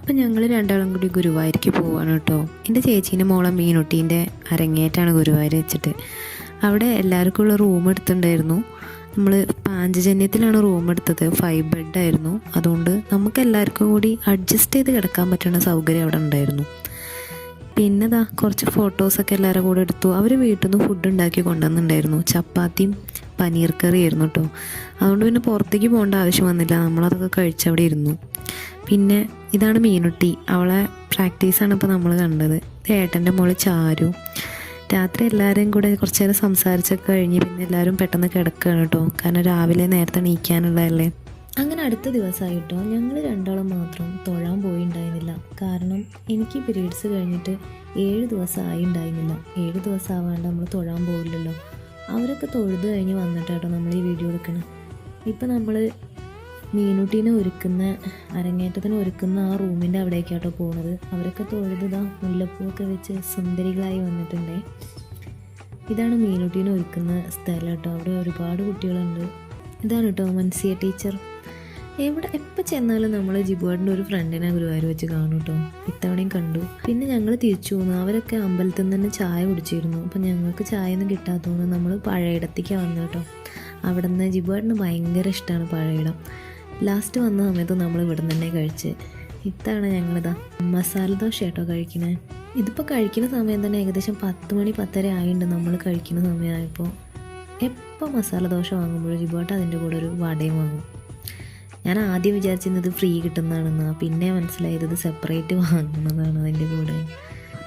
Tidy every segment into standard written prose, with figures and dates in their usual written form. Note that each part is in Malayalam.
അപ്പം ഞങ്ങൾ രണ്ടാളും കൂടി ഗുരുവായൂർക്ക് പോവാണ് കേട്ടോ. എൻ്റെ ചേച്ചീൻ്റെ മോളെ മീനുട്ടീൻ്റെ അരങ്ങേറ്റാണ് ഗുരുവായൂർ വെച്ചിട്ട്. അവിടെ എല്ലാവർക്കും ഉള്ള റൂം എടുത്തിട്ടുണ്ടായിരുന്നു. നമ്മൾ പാഞ്ചജന്യത്തിലാണ് റൂം എടുത്തത്. 5 ബെഡായിരുന്നു. അതുകൊണ്ട് നമുക്ക് എല്ലാവർക്കും കൂടി അഡ്ജസ്റ്റ് ചെയ്ത് കിടക്കാൻ പറ്റുന്ന സൗകര്യം അവിടെ ഉണ്ടായിരുന്നു. പിന്നെ കുറച്ച് ഫോട്ടോസൊക്കെ എല്ലാവരും കൂടെ എടുത്തു. അവർ വീട്ടിൽ നിന്ന് ഫുഡ് ഉണ്ടാക്കി കൊണ്ടുവന്നിട്ടുണ്ടായിരുന്നു. ചപ്പാത്തിയും പനീർ കറി ആയിരുന്നു കേട്ടോ. അതുകൊണ്ട് പിന്നെ പുറത്തേക്ക് പോകേണ്ട ആവശ്യം വന്നില്ല. നമ്മളതൊക്കെ കഴിച്ചവിടെ ഇരുന്നു. പിന്നെ ഇതാണ് മീനുട്ടി. അവളെ പ്രാക്ടീസാണ് ഇപ്പോൾ നമ്മൾ കണ്ടത്. ഏട്ടൻ്റെ മോള് ചാരു. രാത്രി എല്ലാവരെയും കൂടെ കുറച്ച് നേരം സംസാരിച്ചൊക്കെ കഴിഞ്ഞ് പിന്നെ എല്ലാവരും പെട്ടെന്ന് കിടക്കുകയാണ് കേട്ടോ. കാരണം രാവിലെ നേരത്തെ എണീക്കാനുള്ളതല്ലേ. അങ്ങനെ അടുത്ത ദിവസമായിട്ടോ ഞങ്ങൾ രണ്ടാളും മാത്രം തൊഴാൻ പോയിണ്ടായിരുന്നില്ല. കാരണം എനിക്ക് പീരീഡ്സ് കഴിഞ്ഞിട്ട് 7 ദിവസമായി ഉണ്ടായിരുന്നില്ല. 7 ദിവസം ആവാണ്ട് നമ്മൾ തൊഴാൻ പോവില്ലല്ലോ. അവരൊക്കെ തൊഴുത് കഴിഞ്ഞ് വന്നിട്ടാട്ടോ നമ്മൾ ഈ വീഡിയോ എടുക്കണം. ഇപ്പം നമ്മൾ മീനുട്ടീനെ അരങ്ങേറ്റത്തിന് ഒരുക്കുന്ന ആ റൂമിൻ്റെ അവിടേക്കാട്ടോ പോകുന്നത്. അവരൊക്കെ തൊഴുതാ മുല്ലപ്പൂവൊക്കെ വെച്ച് സുന്ദരികളായി വന്നിട്ടുണ്ടേ. ഇതാണ് മീനുട്ടീനെ ഒരുക്കുന്ന സ്ഥലം കേട്ടോ. അവിടെ ഒരുപാട് കുട്ടികളുണ്ട്. ഇതാണ് കേട്ടോ മൻസിയ ടീച്ചർ. എപ്പോൾ ചെന്നാലും നമ്മൾ ജിബുവേട്ടൻ്റെ ഒരു ഫ്രണ്ടിനെ ഗുരുവായൂർ വെച്ച് കാണും കേട്ടോ. ഇത്തവണയും കണ്ടു. പിന്നെ ഞങ്ങൾ തിരിച്ചു പോന്നു. അവരൊക്കെ അമ്പലത്തിൽ നിന്ന് തന്നെ ചായ കുടിച്ചിരുന്നു. അപ്പം ഞങ്ങൾക്ക് ചായ ഒന്നും കിട്ടാത്തതുകൊണ്ട് നമ്മൾ പഴയിടത്തേക്കാണ് വന്നു കേട്ടോ. അവിടെ നിന്ന് ജിബുവേട്ടന് ഭയങ്കര ഇഷ്ടമാണ് പഴയിടം. ലാസ്റ്റ് വന്ന സമയത്ത് നമ്മൾ ഇവിടെ നിന്ന് തന്നെ കഴിച്ച്. ഇതാണ് ഞങ്ങളിതാ മസാല ദോശ കേട്ടോ കഴിക്കണേ. ഇതിപ്പോൾ കഴിക്കുന്ന സമയം തന്നെ ഏകദേശം 10 മണി 10:30 ആയിട്ടുണ്ട്. നമ്മൾ കഴിക്കുന്ന സമയമായപ്പോൾ എപ്പോൾ മസാല ദോശ വാങ്ങുമ്പോഴും ജിബുവേട്ടൻ അതിൻ്റെ കൂടെ ഒരു വടയും വാങ്ങും. ഞാൻ ആദ്യം വിചാരിച്ചിരുന്നത് ഫ്രീ കിട്ടുന്നതാണെന്ന്. പിന്നെ മനസ്സിലായത് ഇത് സെപ്പറേറ്റ് വാങ്ങുന്നതാണ് അതിൻ്റെ കൂടെ.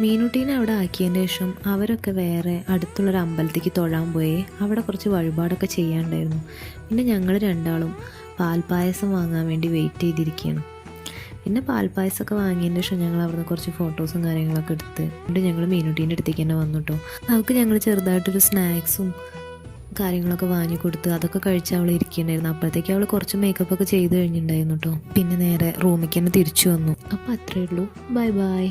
മീനുട്ടീനെ അവിടെ ആക്കിയതിന് ശേഷം അവരൊക്കെ വേറെ അടുത്തുള്ളൊരു അമ്പലത്തേക്ക് തൊഴാൻ പോയി. അവിടെ കുറച്ച് വഴിപാടൊക്കെ ചെയ്യാനുണ്ടായിരുന്നു. പിന്നെ ഞങ്ങൾ രണ്ടാളും പാൽപ്പായസം വാങ്ങാൻ വേണ്ടി വെയിറ്റ് ചെയ്തിരിക്കുകയാണ്. പിന്നെ പാൽപ്പായസമൊക്കെ വാങ്ങിയതിന് ശേഷം ഞങ്ങൾ അവിടുന്ന് കുറച്ച് ഫോട്ടോസും കാര്യങ്ങളൊക്കെ എടുത്ത് ഞങ്ങൾ മീനുട്ടീൻ്റെ അടുത്തേക്ക് തന്നെ വന്നു കേട്ടോ. അവൾക്ക് ഞങ്ങൾ ചെറുതായിട്ടൊരു സ്നാക്സും കാര്യങ്ങളൊക്കെ വാങ്ങി കൊടുത്ത് അതൊക്കെ കഴിച്ച് അവൾ ഇരിക്കുന്നുണ്ടായിരുന്നു. അപ്പോഴത്തേക്ക് അവൾ കുറച്ച് മേക്കപ്പൊക്കെ ചെയ്ത് കഴിഞ്ഞിട്ടുണ്ടായിരുന്നു കേട്ടോ. പിന്നെ നേരെ റൂമിലേക്ക് തന്നെ തിരിച്ചു വന്നു. അപ്പോൾ അത്രയേ ഉള്ളൂ. Bye bye.